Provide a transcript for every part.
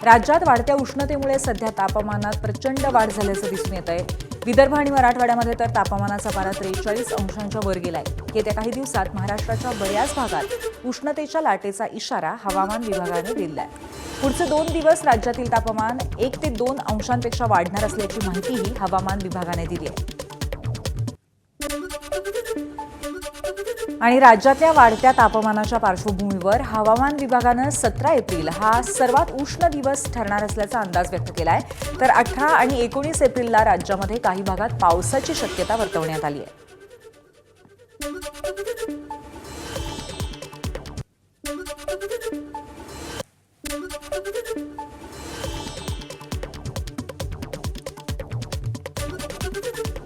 राज्यात वाढत्या उष्णतेमुळे सध्या तापमानात प्रचंड वाढ झाल्याचं दिसून येत आहे। विदर्भ आणि मराठवाड्यामध्ये तर तापमानाचा पारा 43 अंशांच्या वर गेलाय। येत्या काही दिवसात महाराष्ट्राच्या बऱ्याच भागात उष्णतेच्या लाटेचा इशारा हवामान विभागाने दिलाय। पुढचे 2 दिवस राज्यातील तापमान 1 ते 2 अंशांपेक्षा वाढणार असल्याची माहितीही हवामान विभागाने दिली आहे। आणि राज्यातल्या वाढत्या तापमानाच्या पार्श्वभूमीवर हवामान विभागानं 17 एप्रिल हा सर्वात उष्ण दिवस ठरणार असल्याचा अंदाज व्यक्त केलाय। तर 18 आणि 19 एप्रिलला राज्यामध्ये काही भागात पावसाची शक्यता वर्तवण्यात आली आहे।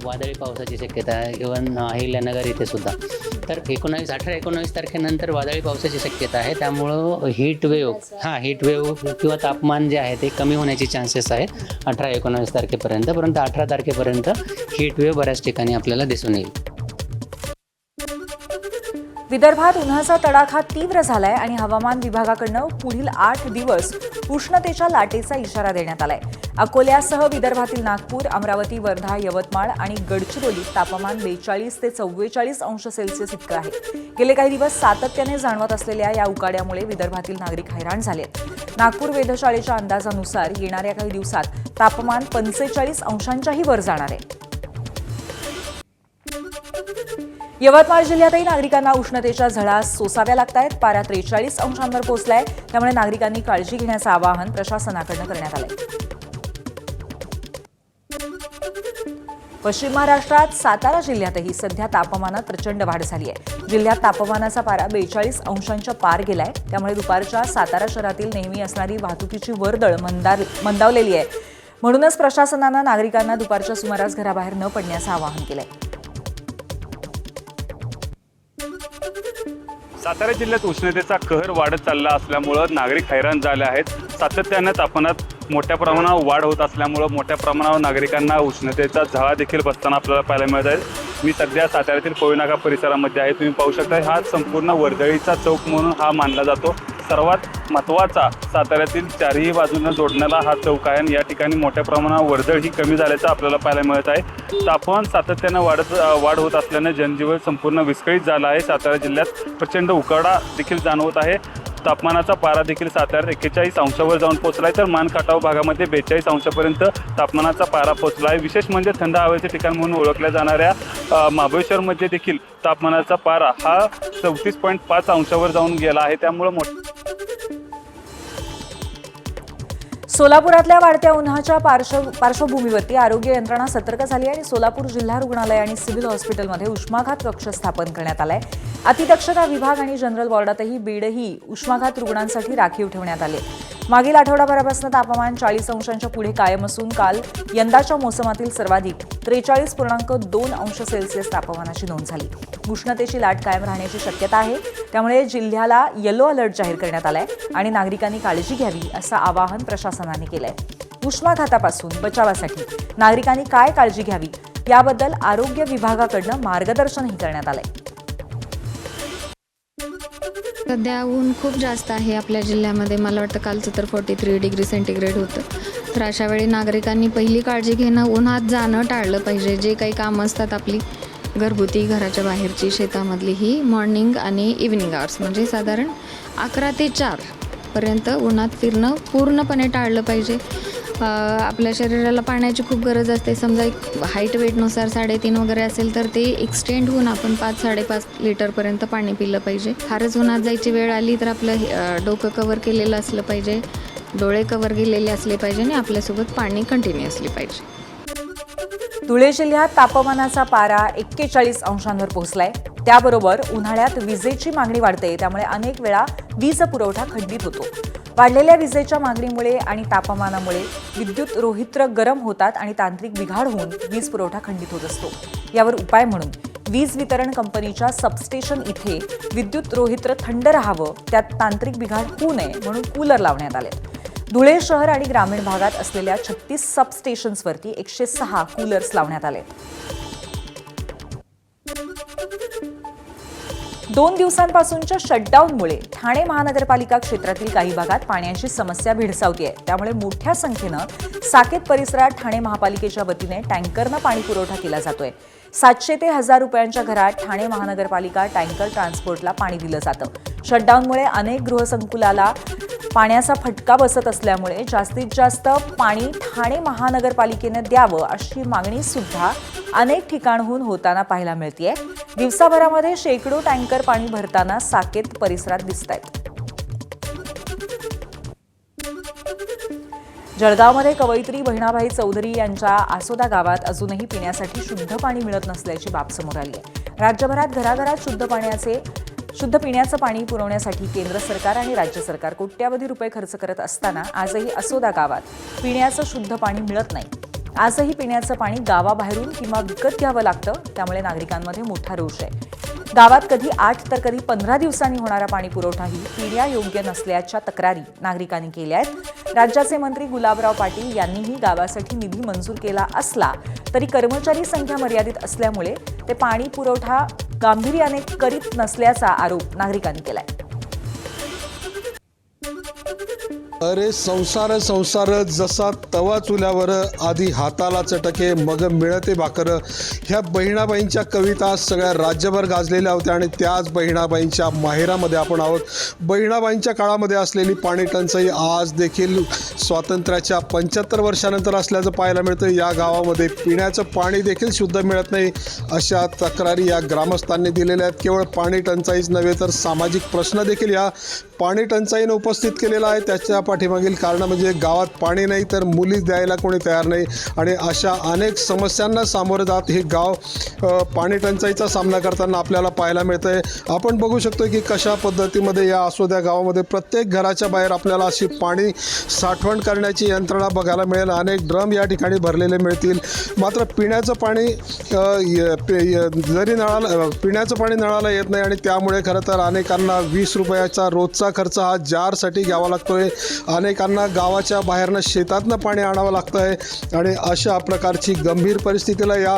वादळी पावसाची शक्यता आहे। इव्हन अहिल्यानगर इथे सुद्धा तर 18-19 तारखेनंतर वादळी पावसाची शक्यता आहे। त्यामुळं हीट वेव्ह किंवा तापमान जे आहे ते कमी होण्याची चान्सेस आहेत 18-19 तारखेपर्यंत। परंतु 18 तारखेपर्यंत हीट वेव्ह बऱ्याच ठिकाणी आपल्याला दिसून येईल। विदर्भात उन्हाचा तडाखा तीव्र झालाय आणि हवामान विभागाकडून पुढील 8 दिवस उष्णतेच्या लाटेचा इशारा देण्यात आलाय। अकोल्यासह विदर्भातील नागपूर, अमरावती, वर्धा, यवतमाळ आणि गडचिरोलीत तापमान 42 ते 44 अंश सेल्सिअस इतकं आहे। गेले काही दिवस सातत्याने जाणवत असलेल्या या उकाड्यामुळे विदर्भातील नागरिक हैराण झालेत। नागपूर वेधशाळेच्या अंदाजानुसार येणाऱ्या काही दिवसात तापमान 45 अंशांच्याही वर जाणार आहे। यवतमाळ जिल्ह्यातही नागरिकांना उष्णतेच्या झळा सोसाव्या लागतायत। पारा 43 अंशांवर पोहोचलाय। त्यामुळे नागरिकांनी काळजी घेण्याचं आवाहन प्रशासनाकडून करण्यात आलंय। पश्चिम महाराष्ट्रात सातारा जिल्ह्यातही सध्या तापमानात प्रचंड वाढ झाली आहे। जिल्ह्यात तापमानाचा पारा 42 अंशांच्या पार गेलाय। त्यामुळे दुपारच्या सातारा शहरातील नेहमी असणारी वाहतुकीची वर्दळ मंदावलेली आहे। म्हणूनच प्रशासनानं नागरिकांना दुपारच्या सुमारास घराबाहेर न पडण्याचं आवाहन केलंय। सातारा जिल्ह्यात उष्णतेचा कहर वाढत चालला असल्यामुळं नागरिक हैराण झाले आहेत। सातत्याने तापमानात मोठ्या प्रमाणावर वाढ होत असल्यामुळं मोठ्या प्रमाणावर नागरिकांना उष्णतेचा झळा देखील बसताना आपल्याला पाहायला मिळत आहे। मी सध्या साताऱ्यातील कोळीनाका परिसरामध्ये आहे। तुम्ही पाहू शकता हा संपूर्ण वर्दळीचा चौक म्हणून हा मानला जातो। सर्वात महत्त्वाचा साताऱ्यातील चारही बाजूंना जोडणारा हा चौक आहे आणि या ठिकाणी मोठ्या प्रमाणावर वर्दळ ही कमी झाल्याचं आपल्याला पाहायला मिळत आहे। तापमान सातत्यानं वाढ होत असल्याने जनजीवन संपूर्ण विस्कळीत झालं आहे। सातारा जिल्ह्यात प्रचंड उकाडा देखील जाणवत आहे। तापमानाचा पारा देखील साताऱ्यात 41 अंशावर जाऊन पोहोचला आहे। तर मानखटाव भागामध्ये 42 अंशापर्यंत तापमानाचा पारा पोहोचला आहे। विशेष म्हणजे थंड हवेचे ठिकाण म्हणून ओळखल्या जाणाऱ्या महाबळेश्वरमध्ये देखील तापमानाचा पारा हा 34.5 अंशावर जाऊन गेला आहे। त्यामुळे सोलापुरातल्या वाढत्या उन्हाच्या पार्श्वभूमीवरती आरोग्य यंत्रणा सतर्क झाली आणि सोलापूर जिल्हा रुग्णालय आणि सिव्हिल हॉस्पिटलमध्ये उष्माघात कक्ष स्थापन करण्यात आलाय। अतिदक्षता विभाग आणि जनरल वॉर्डातही बेडही उष्माघात रुग्णांसाठी राखीव ठेवण्यात आले। मागील आठवडाभरापासून तापमान 40 अंशांच्या पुढे कायम असून काल यंदाच्या मोसमातील सर्वाधिक 43.2 अंश सेल्सिअस तापमानाची नोंद झाली। उष्णतेची लाट कायम राहण्याची शक्यता आहे। त्यामुळे जिल्ह्याला येलो अलर्ट जाहीर करण्यात आलाय आणि नागरिकांनी काळजी घ्यावी असं आवाहन प्रशासनाने केलंय। उष्माघातापासून बचावासाठी नागरिकांनी काय काळजी घ्यावी याबद्दल आरोग्य विभागाकडून मार्गदर्शनही करण्यात आलंय। सध्या ऊन खूप जास्त आहे आपल्या जिल्ह्यामध्ये। मला वाटतं कालचं तर 43 डिग्री सेंटीग्रेड होतं। तर अशा वेळी नागरिकांनी पहिली काळजी घेणं, उन्हात जाणं टाळलं पाहिजे। जे काही कामं असतात आपली घरगुती, घराच्या बाहेरची, शेतामधली ही मॉर्निंग आणि इव्हनिंग आवर्स म्हणजे साधारण 11 ते 4 पर्यंत उन्हात फिरणं पूर्णपणे टाळलं पाहिजे। आपल्या शरीराला पाण्याची खूप गरज असते। समजा एक हाईट वेटनुसार 3.5 वगैरे असेल तर ते एक्सटेंड होऊन आपण 5-5.5 लिटरपर्यंत पाणी पिलं पाहिजे। फारच उन्हात जायची वेळ आली तर आपलं डोकं कव्हर केलेलं असलं पाहिजे, डोळे कव्हर केलेले असले पाहिजे आणि आपल्यासोबत पाणी कंटिन्युअसली पाहिजे। धुळे जिल्ह्यात तापमानाचा पारा 41 अंशांवर पोहोचलाय। त्याबरोबर उन्हाळ्यात विजेची मागणी वाढते। त्यामुळे अनेक वेळा वीज पुरवठा खंडित होतो। वाढलेल्या विजेच्या मागणीमुळे आणि तापमानामुळे विद्युत रोहित्र गरम होतात आणि तांत्रिक बिघाड होऊन वीज पुरवठा खंडित होत असतो। यावर उपाय म्हणून वीज वितरण कंपनीच्या सबस्टेशन इथे विद्युत रोहित्र थंड राहावं, त्यात तांत्रिक बिघाड होऊ नये म्हणून कूलर लावण्यात आले। धुळे शहर आणि ग्रामीण भागात असलेल्या 36 सबस्टेशन्सवरती 106 कूलर्स लावण्यात आले। 2 दिवसांपासूनच्या शटडाऊनमुळे ठाणे महानगरपालिका क्षेत्रातील काही भागात पाण्याची समस्या भेडसावतीये. त्यामुळे मोठ्या संख्येनं साकेत परिसरात ठाणे महापालिकेच्या वतीने टँकरनं पाणी पुरवठा केला जातोय. 700 ते 1000 रुपयांच्या घरात ठाणे महानगरपालिका टँकर ट्रान्सपोर्टला पाणी दिलं जातं. शटडाऊनमुळे अनेक गृहसंकुलाला पाण्याचा फटका बसत असल्यामुळे जास्तीत जास्त पाणी ठाणे महानगरपालिकेने द्यावं अशी मागणी सुद्धा अनेक ठिकाणहून होताना पाहायला मिळतेय. दिवसाभरामध्ये शेकडो टँकर पाणी भरताना साकेत परिसरात दिसतायत. जळगावमध्ये कवयित्री बहिणाबाई चौधरी यांच्या आसोदा गावात अजूनही पिण्यासाठी शुद्ध पाणी मिळत नसल्याची बाब समोर आली आहे. राज्यभरात घराघरात शुद्ध पिण्याचं पाणी पुरवण्यासाठी केंद्र सरकार आणि राज्य सरकार कोट्यावधी रुपये खर्च करत असताना आजही आसोदा गावात पिण्याचं शुद्ध पाणी मिळत नाही. आजही पिण्याचं पाणी गावाबाहेरून किंवा विकत घ्यावं लागतं. त्यामुळे नागरिकांमध्ये मोठा रोष आहे. गावात कधी 8 तर कधी 15 दिवसांनी होणारा पाणी पुरवठाही पिण्यायोग्य नसल्याच्या तक्रारी नागरिकांनी केल्या आहेत. राज्याचे मंत्री गुलाबराव पाटील यांनीही गावासाठी निधी मंजूर केला असला तरी कर्मचारी संख्या मर्यादित असल्यामुळे ते पाणी पुरवठा गांभीर्याने करीत नसल्याचा आरोप नागरिकांनी केलाय. अरे संसार संसार जसा तवा चुल्यावर आधी हाताला चटके मग मिळते भाकर, ह्या बहिणाबाईंच्या कविता सगळ्या राज्यभर गाजलेल्या होत्या आणि त्याच बहिणाबाईंच्या माहेरामध्ये आपण आहोत. बहिणाबाईंच्या काळामध्ये असलेली पाणी टंचाई आज देखील स्वातंत्र्याच्या 75 वर्षानंतर असल्याचं पाहायला मिळतं. या गावामध्ये पिण्याचं पाणी देखील शुद्ध मिळत नाही अशा तक्रारी या ग्रामस्थांनी दिलेल्या आहेत. केवळ पाणी टंचाईच नव्हे तर सामाजिक प्रश्न देखील या पाणी टंचाईनं उपस्थित केलेला आहे. त्याच्या पाठीमागील कारण म्हणजे गावात पाणी नाही तर मुली द्यायला कोणी तयार नाही आणि अशा अनेक समस्यांना सामोरं जात हे गाव पाणी टंचाईचा सामना करताना आपल्याला पाहायला मिळतं आहे. आपण बघू शकतो की कशा पद्धतीमध्ये या आसोद्या गावामध्ये प्रत्येक घराच्या बाहेर आपल्याला अशी पाणी साठवण करण्याची यंत्रणा बघायला मिळेल. अनेक ड्रम या ठिकाणी भरलेले मिळतील. मात्र पिण्याचं पाणी पिण्याचं पाणी नळाला येत नाही आणि त्यामुळे खरं तर अनेकांना 20 रुपयाचा रोजचा खर्च हा जारसाठी घ्यावा लागतोय. अनेकांना गावाच्या बाहेरनं शेतातनं पाणी आणावं लागतं आहे आणि अशा प्रकारची गंभीर परिस्थितीला या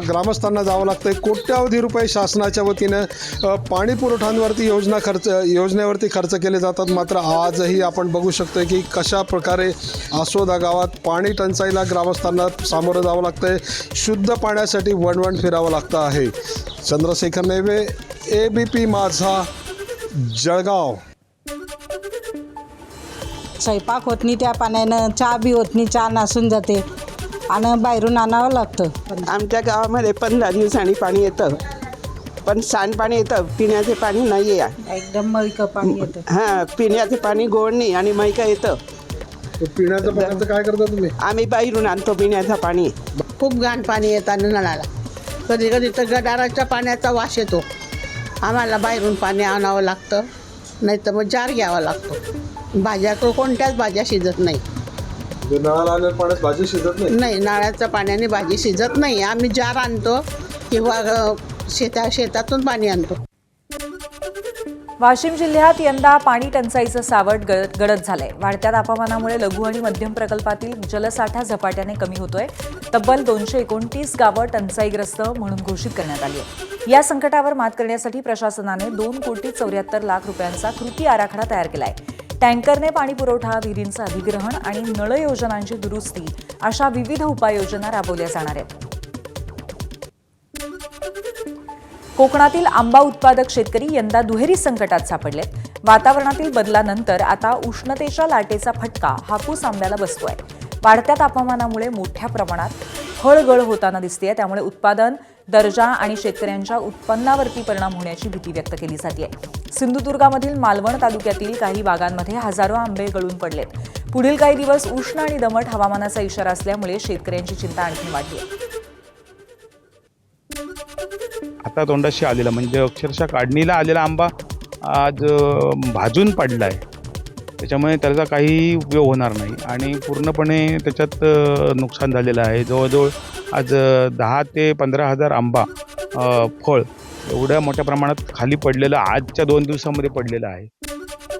ग्रामस्थांना जावं लागतं आहे. कोट्यावधी रुपये शासनाच्या वतीनं पाणी पुरवठ्यांवरती योजनेवरती खर्च केले जातात. मात्र आजही आपण बघू शकतो की कशा प्रकारे आसोदा गावात पाणी टंचाईला ग्रामस्थांना सामोरं जावं लागतं आहे. शुद्ध पाण्यासाठी वणवण फिरावं लागतं आहे. चंद्रशेखर नेवे, ABP माझा, जळगाव. स्वयंपाक होत नाही त्या पाण्यानं, चहा बी होत नाही, चहा नासून जाते आणि बाहेरून आणावं लागतं. आमच्या गावामध्ये 15 दिवसांनी पाणी येतं, पण सांडपाणी येतं, पिण्याचे पाणी नाही आहे. एकदम मळकं पाणी येतं. हां, पिण्याचे पाणी गोड नाही आणि मैका येतं. पिण्याचं पाण्याचं काय करता तुम्ही? आम्ही बाहेरून आणतो पिण्याचं पाणी. खूप घाण पाणी येतं नळाला. कधी कधी तर गटाराच्या पाण्याचा वास येतो. आम्हाला बाहेरून पाणी आणावं लागतं, नाही तर मग जार घ्यावा लागतो. भाज्या कोणत्याच भाज्या शिजत नाही. नळाला आलेल्या पाण्यात भाजी शिजत नाही? नाही, नळाच्या पाण्याने भाजी शिजत नाही. आम्ही जार आणतो किंवा शेतातून पाणी आणतो. वाशिम जिल्ह्यात यंदा पाणी टंचाईचं सावट गडद झालंय. वाढत्या तापमानामुळे लघु आणि मध्यम प्रकल्पातील जलसाठा झपाट्याने कमी होतोय. तब्बल 229 गावं टंचाईग्रस्त म्हणून घोषित करण्यात आली आहे. या संकटावर मात करण्यासाठी प्रशासनाने 2,74,00,00,000 रुपयांचा कृती आराखडा तयार केलाय. टँकरने पाणी पुरवठा, विहिरींचं अधिग्रहण आणि नळ योजनांची दुरुस्ती अशा विविध उपाययोजना राबवल्या जाणार आहेत. कोकणातील आंबा उत्पादक शेतकरी यंदा दुहेरी संकटात सापडलेत. वातावरणातील बदलानंतर आता उष्णतेच्या लाटेचा फटका हापूस आंब्याला बसतोय. वाढत्या तापमानामुळे मोठ्या प्रमाणात फळगळ होताना दिसतेय. त्यामुळे उत्पादन, दर्जा आणि शेतकऱ्यांच्या उत्पन्नावरती परिणाम होण्याची भीती व्यक्त केली जाते. सिंधुदुर्गामधील मालवण तालुक्यातील काही बागांमध्ये हजारो आंबे गळून पडलेत. पुढील काही दिवस उष्ण आणि दमट हवामानाचा इशारा असल्यामुळे शेतकऱ्यांची चिंता आणखी वाढली आहे. आता तोंडाशी आलेला म्हणजे अक्षरशः काढणीला आलेला आंबा आज भाजून पडला आहे. त्याच्यामुळे त्याचा काही उपयोग होणार नाही आणि पूर्णपणे त्याच्यात नुकसान झालेलं आहे. जवळजवळ आज 10 ते 15,000 आंबा फळ एवढ्या मोठ्या प्रमाणात खाली पडलेलं आजच्या 2 दिवसामध्ये पडलेलं आहे.